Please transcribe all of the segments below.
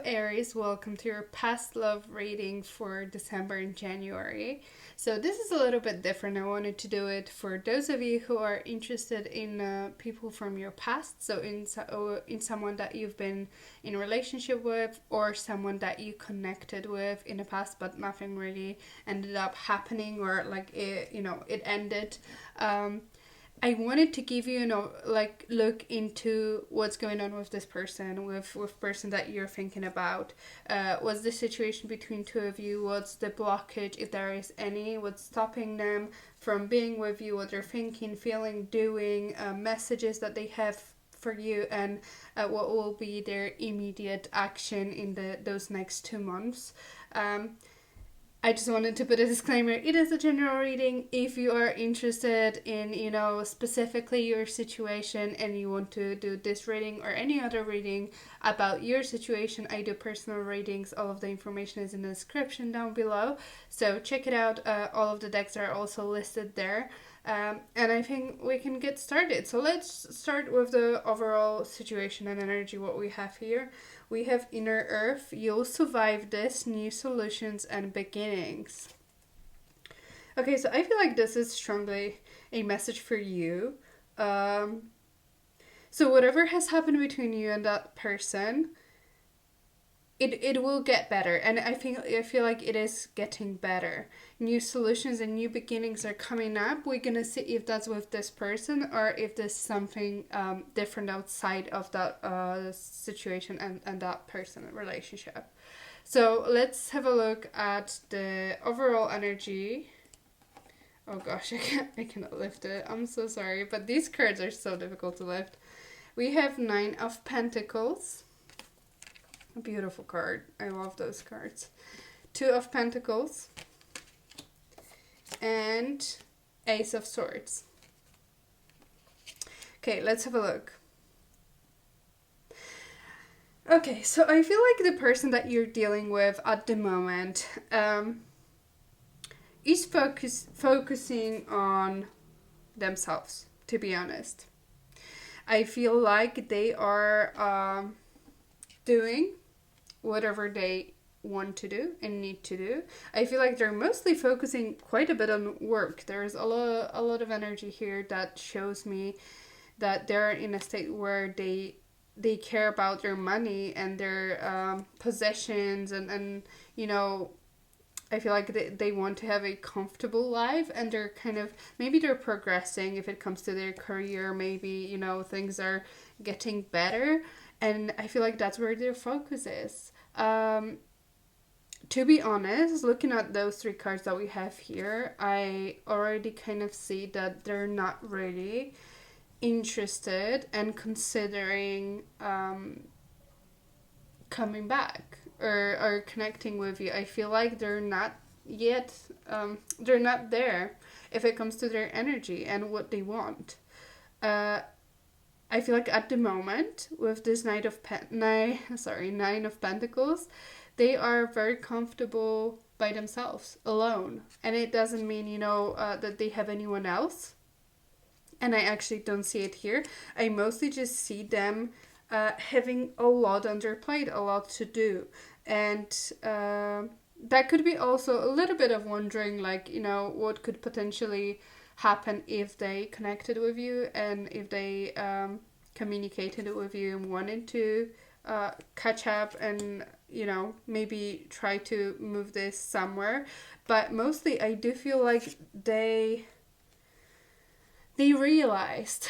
Hello Aries, welcome to your past love reading for December and January. So this is a little bit different. I wanted to do it for those of you who are interested in people from your past, so in someone that you've been in a relationship with or someone that you connected with in the past but nothing really ended up happening or it ended. I wanted to give you, look into what's going on with this person, with person that you're thinking about. What's the situation between two of you? What's the blockage, if there is any? What's stopping them from being with you? What they're thinking, feeling, doing? Messages that they have for you, and what will be their immediate action in those next 2 months. I just wanted to put a disclaimer. It is a general reading. If you are interested in, specifically your situation and you want to do this reading or any other reading about your situation, I do personal readings. All of the information is in the description down below. So check it out. All of the decks are also listed there. And I think we can get started. So let's start with the overall situation and energy, what we have here. We have Inner Earth, you'll survive this, new solutions and beginnings. Okay, so I feel like this is strongly a message for you. So whatever has happened between you and that person, it will get better, and I feel like it is getting better. New solutions and new beginnings are coming up. We're gonna see if that's with this person or if there's something different outside of that situation and that person relationship. So let's have a look at the overall energy. Oh gosh, I cannot lift it. I'm so sorry, but these cards are so difficult to lift. We have 9 of Pentacles. A beautiful card. I love those cards. 2 of Pentacles. And Ace of Swords. Okay, let's have a look. Okay, so I feel like the person that you're dealing with at the moment is focusing on themselves, to be honest. I feel like they are doing whatever they want to do and need to do. I feel like they're mostly focusing quite a bit on work. There's a lot of energy here that shows me that they're in a state where they care about their money and their possessions and I feel like they want to have a comfortable life, and they're maybe they're progressing if it comes to their career. Maybe, things are getting better, and I feel like that's where their focus is. To be honest, looking at those 3 cards that we have here, I already see that they're not really interested and considering coming back or connecting with you. I feel like they're not yet, they're not there if it comes to their energy and what they want. I feel like at the moment with this 9 of Pentacles, they are very comfortable by themselves, alone. And it doesn't mean, that they have anyone else. And I actually don't see it here. I mostly just see them having a lot on their plate, a lot to do. And that could be also a little bit of wondering, what could potentially happen if they connected with you and if they communicated with you and wanted to catch up and maybe try to move this somewhere. But mostly I do feel like they realized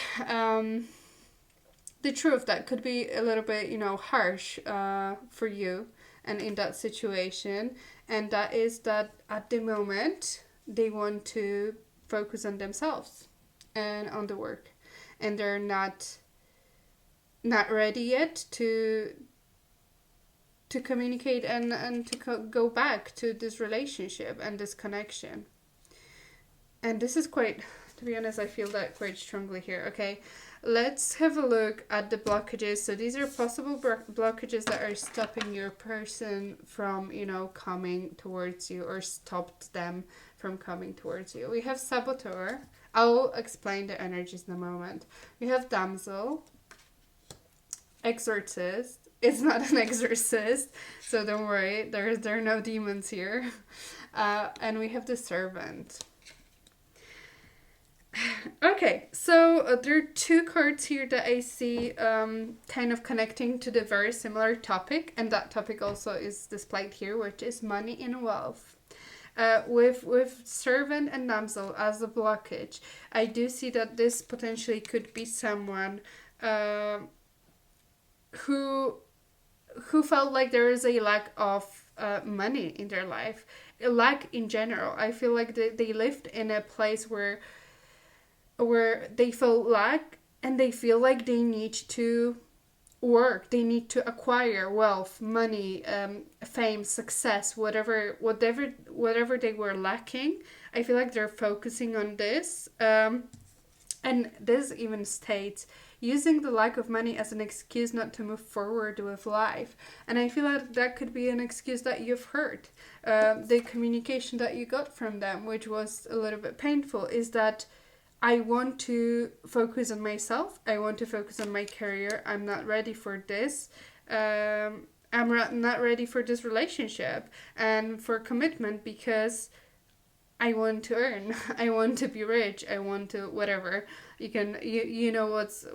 the truth that could be a little bit harsh for you and in that situation, and that is that at the moment they want to focus on themselves and on the work, and they're not ready yet to communicate and to go back to this relationship and this connection. And this is quite, to be honest, I feel that quite strongly here. Okay, let's have a look at the blockages. So these are possible blockages that are stopping your person from, coming towards you, or stopped them from coming towards you. We have Saboteur. I'll explain the energies in a moment. We have Damsel, Exorcist, it's not an exorcist, so don't worry, there are no demons here. And we have the Servant. Okay, so there are two cards here that I see kind of connecting to the very similar topic, and that topic also is displayed here, which is money and wealth. With Servant and Damsel as a blockage, I do see that this potentially could be someone who felt like there is a lack of money in their life, a lack in general. I feel like they lived in a place where they feel lack, and they feel like they need to work, they need to acquire wealth, money, fame, success, whatever they were lacking. I feel like they're focusing on this, and this even states using the lack of money as an excuse not to move forward with life. And I feel like that could be an excuse that you've heard. The communication that you got from them, which was a little bit painful, is that I want to focus on myself. I want to focus on my career. I'm not ready for this. I'm not ready for this relationship and for commitment because I want to earn. I want to be rich. I want to whatever. You know what's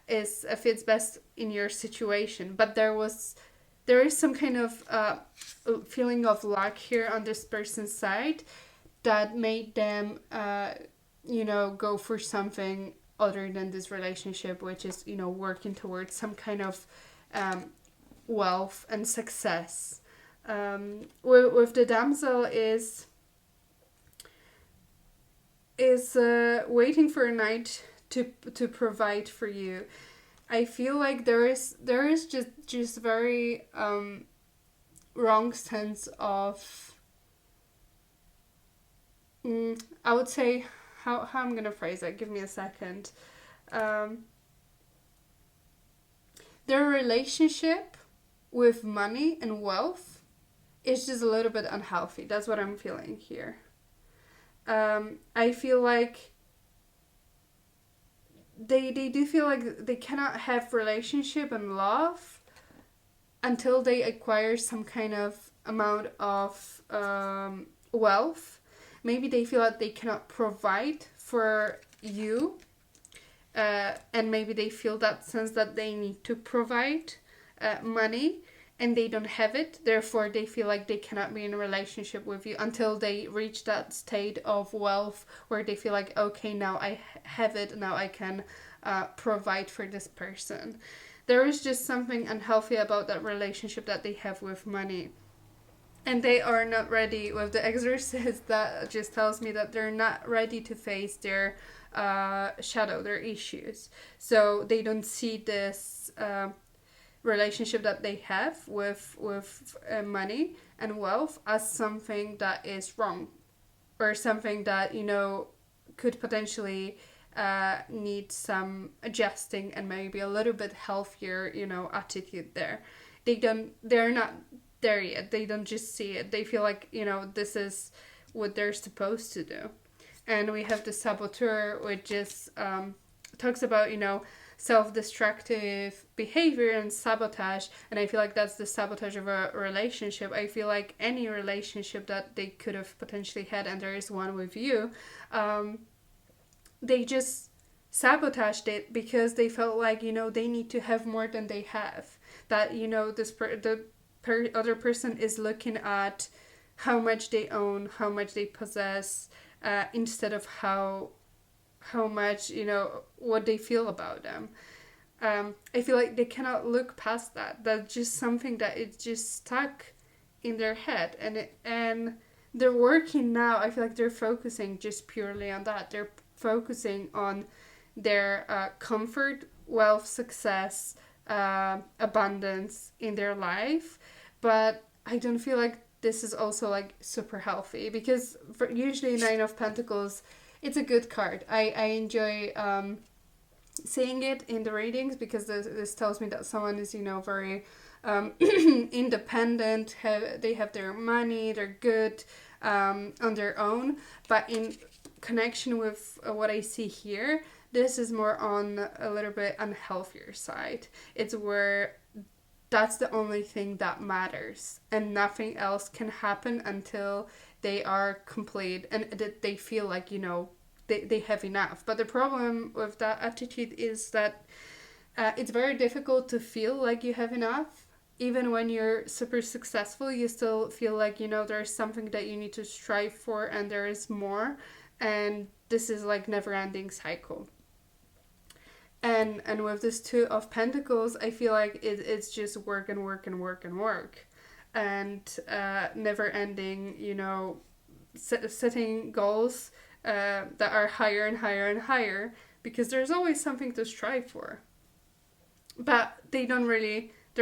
is fits best in your situation. But there is some kind of feeling of lack here on this person's side that made them go for something other than this relationship, which is, working towards some kind of wealth and success. With the damsel is waiting for a knight to provide for you. I feel like there is just very wrong sense of I would say how I'm gonna phrase it. Give me a second. Their relationship with money and wealth is just a little bit unhealthy. That's what I'm feeling here. I feel like they do feel like they cannot have relationship and love until they acquire some kind of amount of wealth. Maybe they feel like they cannot provide for you, and maybe they feel that sense that they need to provide money, and they don't have it. Therefore, they feel like they cannot be in a relationship with you until they reach that state of wealth where they feel like, okay, now I have it, now I can provide for this person. There is just something unhealthy about that relationship that they have with money. And they are not ready with the exorcist. That just tells me that they're not ready to face their shadow, their issues. So they don't see this relationship that they have with money and wealth as something that is wrong, or something that could potentially need some adjusting and maybe a little bit healthier attitude there. They're not there yet. They don't just see it. They feel like this is what they're supposed to do. And we have the saboteur, which is talks about self-destructive behavior and sabotage, and I feel like that's the sabotage of a relationship. I feel like any relationship that they could have potentially had, and there is one with you, they just sabotaged it because they felt like they need to have more than they have. That other person is looking at how much they own, how much they possess, instead of how much what they feel about them. I feel like they cannot look past that. That's just something that is just stuck in their head, and they're working now. I feel like they're focusing just purely on that. They're focusing on their comfort, wealth, success, abundance in their life. But I don't feel like this is also like super healthy, because usually Nine of Pentacles, it's a good card. I enjoy seeing it in the readings, because this tells me that someone is very independent. They have their money, they're good on their own. But in connection with what I see here, This is more on a little bit unhealthier side. It's where that's the only thing that matters, and nothing else can happen until they are complete and that they feel like, they have enough. But the problem with that attitude is that it's very difficult to feel like you have enough. Even when you're super successful, you still feel like, there's something that you need to strive for and there is more. And this is like never ending cycle. And with this Two of Pentacles, I feel like it's just work and work and work and work. And never ending, setting goals that are higher and higher and higher, because there's always something to strive for. But they're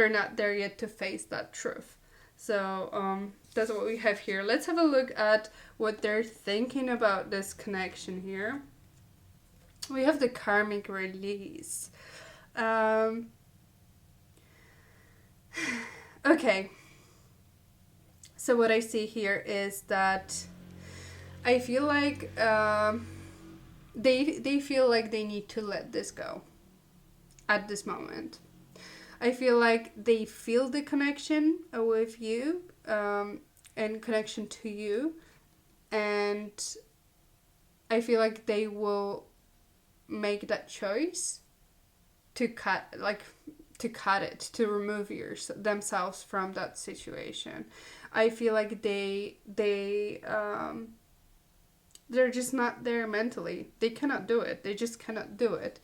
not there yet to face that truth. So that's what we have here. Let's have a look at what they're thinking about this connection here. We have the karmic release. Okay. So what I see here is that I feel like they feel like they need to let this go at this moment. I feel like they feel the connection with you and connection to you, and I feel like they will make that choice to cut it, to remove themselves from that situation. I feel like they're just not there mentally. They cannot do it. They just cannot do it.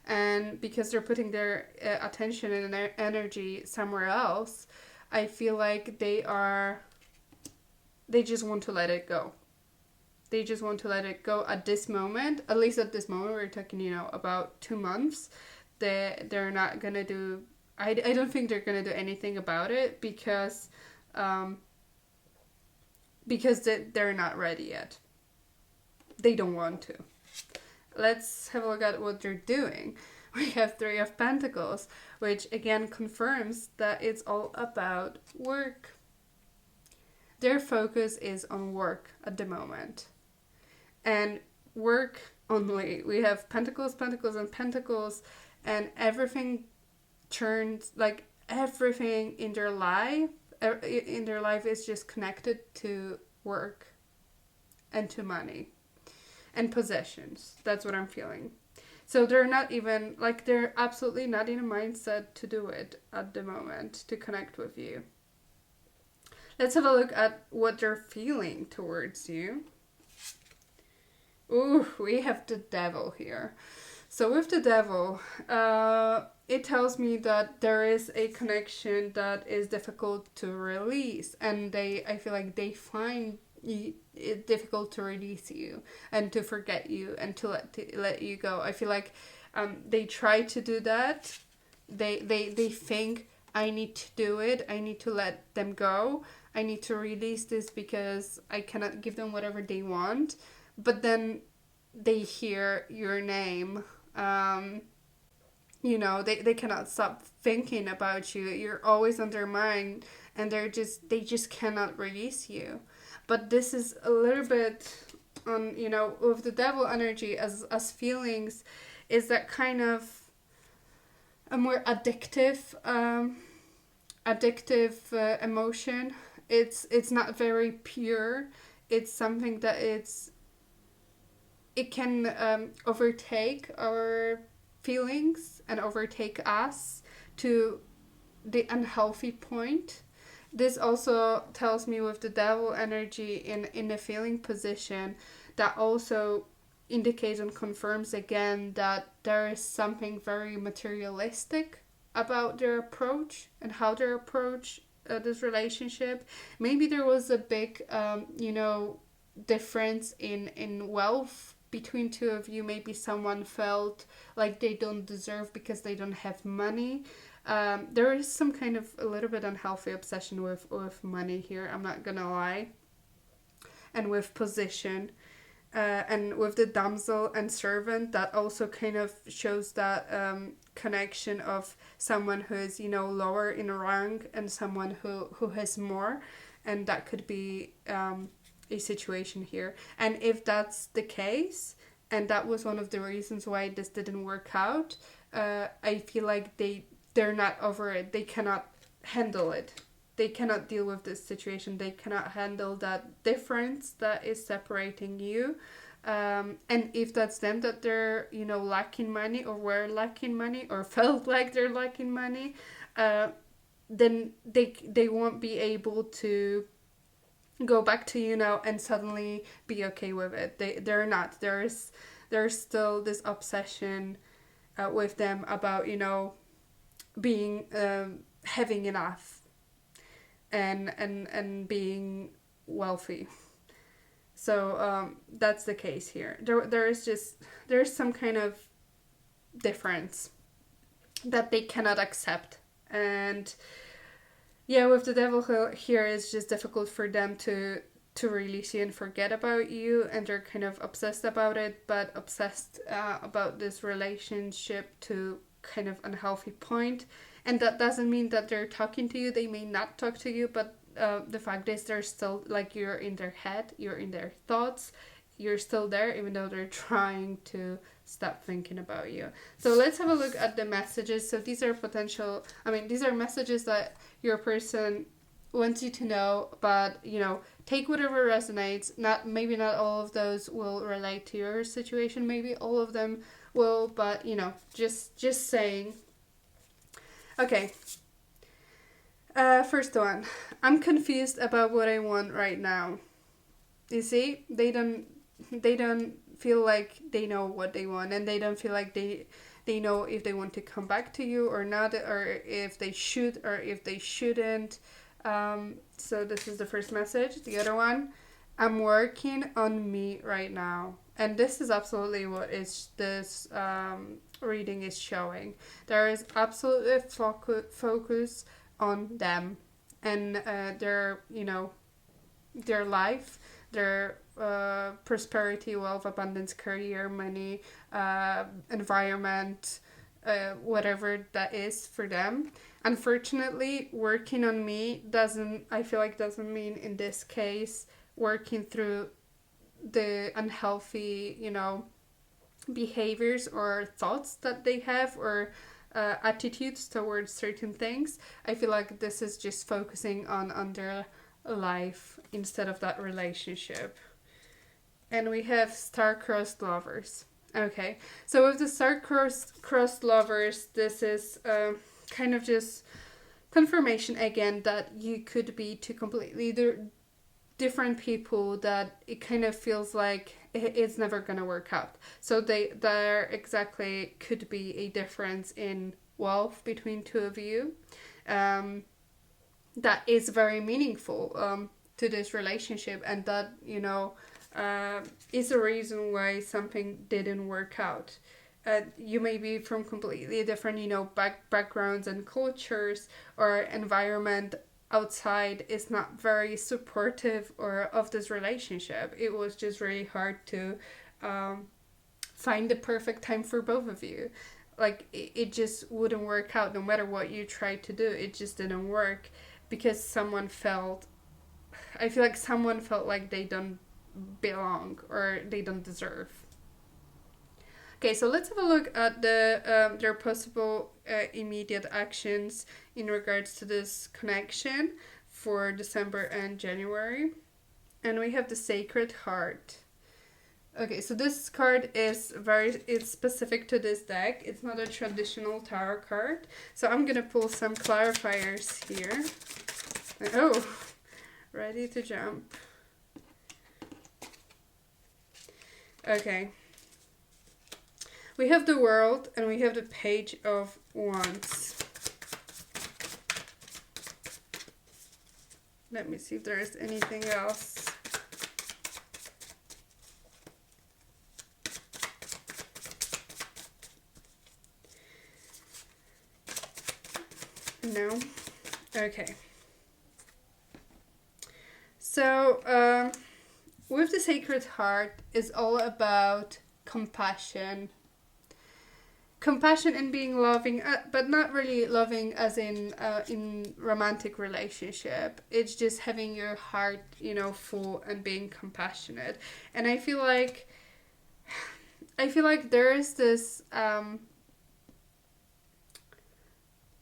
And because they're putting their attention and their energy somewhere else, I feel like they just want to let it go. They just want to let it go at this moment. At least at this moment, we're talking, about 2 months. They're not gonna do. I don't think they're gonna do anything about it because they're not ready yet. They don't want to. Let's have a look at what they're doing. We have Three of Pentacles, which again confirms that it's all about work. Their focus is on work at the moment. And work only. We have Pentacles, Pentacles, and Pentacles, and everything turns, like everything in their life is just connected to work and to money and possessions. That's what I'm feeling. So they're absolutely not in a mindset to do it at the moment, to connect with you. Let's have a look at what they're feeling towards you. Ooh, we have the Devil here. So with the Devil, it tells me that there is a connection that is difficult to release, and I feel like they find it's difficult to release you and to forget you and to let you go. I feel like they try to do that. They think, I need to do it. I need to let them go. I need to release this because I cannot give them whatever they want. But then they hear your name. They cannot stop thinking about you. You're always on their mind, and they just cannot release you. But this is a little bit on, with the Devil energy as feelings, is that kind of a more addictive emotion. It's not very pure. It's something that it can overtake our feelings and overtake us to the unhealthy point. This also tells me with the Devil energy in the feeling position, that also indicates and confirms again that there is something very materialistic about their approach and how they approach this relationship. Maybe there was a big, difference in wealth between two of you. Maybe someone felt like they don't deserve because they don't have money. There is some kind of a little bit unhealthy obsession with money here, I'm not gonna lie. And with position. And with the damsel and servant, that also kind of shows that connection of someone who is, lower in rank and someone who has more. And that could be a situation here. And if that's the case, and that was one of the reasons why this didn't work out. I feel like they're not over it. They cannot handle it. They cannot deal with this situation. They cannot handle that difference that is separating you. And if that's them, that they're, lacking money, or were lacking money, or felt like they're lacking money, then they won't be able to go back to you now and suddenly be okay with it. They're not. There's still this obsession with them about, being having enough and being wealthy. So that's the case here. There's some kind of difference that they cannot accept. And yeah, with the devil here, it's just difficult for them to really see and forget about you, and they're kind of obsessed about it, but obsessed about this relationship to kind of unhealthy point. And that doesn't mean that they're talking to you. They may not talk to you, but the fact is they're still, like, you're in their head, you're in their thoughts, you're still there, even though they're trying to stop thinking about you. So let's have a look at the messages. So these are these are messages that your person wants you to know, but take whatever resonates. Maybe not all of those will relate to your situation, maybe all of them will, but just saying. Okay. First one. I'm confused about what I want right now. You see, they don't feel like they know what they want, and they don't feel like they know if they want to come back to you or not, or if they should or if they shouldn't. So this is the first message. The other one, I'm working on me right now. And this is absolutely what this reading is showing. There is absolute focus on them and their life, their prosperity, wealth, abundance, career, money, environment, whatever that is for them. Unfortunately, working on me doesn't mean in this case working through the unhealthy, behaviors or thoughts that they have, or attitudes towards certain things. I feel like this is just focusing on their life instead of that relationship. And we have star-crossed lovers. Okay, so with the star-crossed lovers, this is kind of just confirmation again that you could be two completely different people, that it kind of feels like it's never gonna work out. So there exactly could be a difference in wealth between two of you that is very meaningful to this relationship, and that is a reason why something didn't work out. You may be from completely different backgrounds and cultures, or environment outside is not very supportive of this relationship. It was just really hard to find the perfect time for both of you. Like, it just wouldn't work out no matter what you tried to do. It just didn't work because someone felt like they don't belong or they don't deserve. Okay, so let's have a look at their possible immediate actions in regards to this connection for December and January. And we have the Sacred Heart. Okay, so this card is it's specific to this deck. It's not a traditional tarot card. So I'm going to pull some clarifiers here. Oh, ready to jump. Okay. We have the World and we have the Page of Wands. Let me see if there is anything else. No? Okay. So, with the Sacred Heart is all about compassion. Compassion and being loving, but not really loving as in romantic relationship. It's just having your heart, full and being compassionate. And I feel like I feel like there is this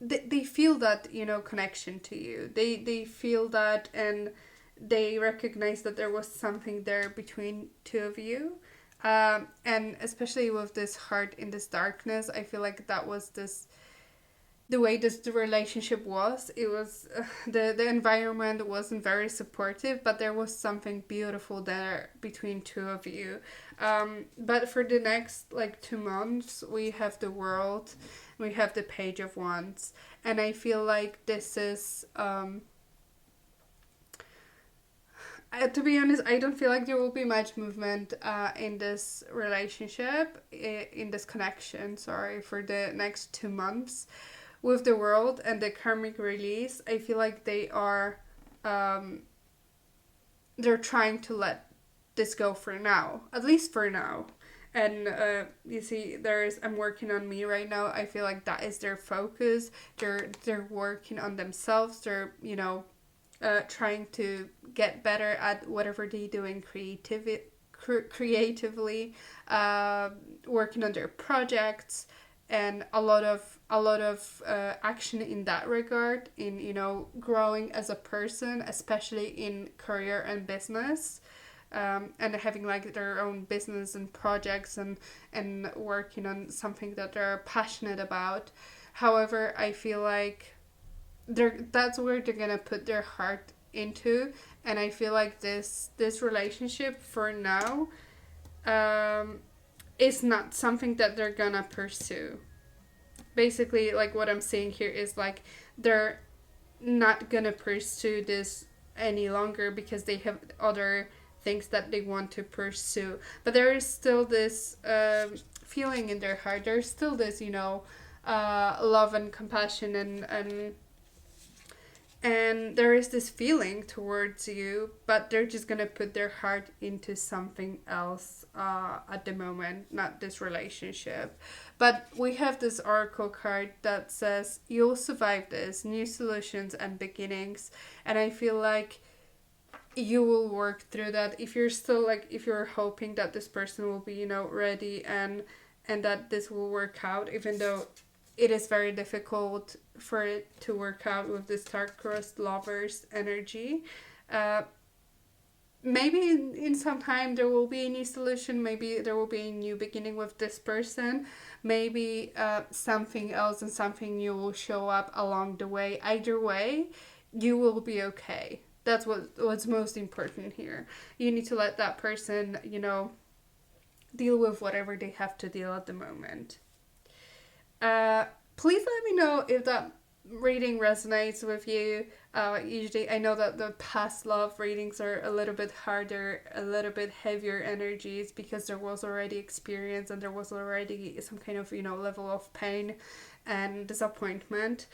they feel that, you know, connection to you. They feel that, and they recognize that there was something there between two of you. And especially with this heart in this darkness, I feel like that was this the way this the relationship was. It was the environment wasn't very supportive, but there was something beautiful there between two of you. But for the next like 2 months, we have the world, we have the Page of Wands, and I feel like this is to be honest, I don't feel like there will be much movement in this relationship, in this connection, sorry, for the next 2 months. With the world and the karmic release, I feel like they're trying to let this go for now, at least for now. And you see, I'm working on me right now. I feel like that is their focus. They're working on themselves. They're, you know, trying to get better at whatever they're doing creatively, working on their projects, and a lot of action in that regard, in, you know, growing as a person, especially in career and business, and having like their own business and projects, and working on something that they're passionate about. However, I feel like that's where they're gonna put their heart into, and I feel like this relationship for now is not something that they're gonna pursue. Basically, like, what I'm saying here is like they're not gonna pursue this any longer because they have other things that they want to pursue. But there is still this feeling in their heart. There's still this, you know, love and compassion, and there is this feeling towards you, but they're just gonna put their heart into something else at the moment, not this relationship. But we have this oracle card that says you'll survive this, new solutions and beginnings. And I feel like you will work through that. If you're still like, if you're hoping that this person will be, you know, ready, and that this will work out, even though it is very difficult for it to work out with the star-crossed lovers energy. Maybe in some time there will be a new solution. Maybe there will be a new beginning with this person. Maybe something else and something new will show up along the way. Either way, you will be okay. That's what's most important here. You need to let that person, you know, deal with whatever they have to deal at the moment. Please let me know if that reading resonates with you. Usually, I know that the past love readings are a little bit harder, a little bit heavier energies, because there was already experience and there was already some kind of, you know, level of pain and disappointment.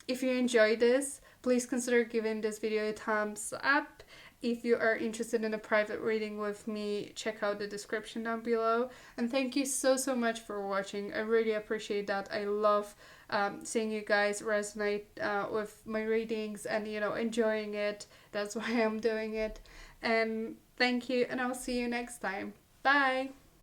If you enjoyed this, please consider giving this video a thumbs up. If you are interested in a private reading with me, check out the description down below. And thank you so much for watching. I really appreciate that. I love seeing you guys resonate with my readings and, you know, enjoying it. That's why I'm doing it. And thank you, and I'll see you next time. Bye!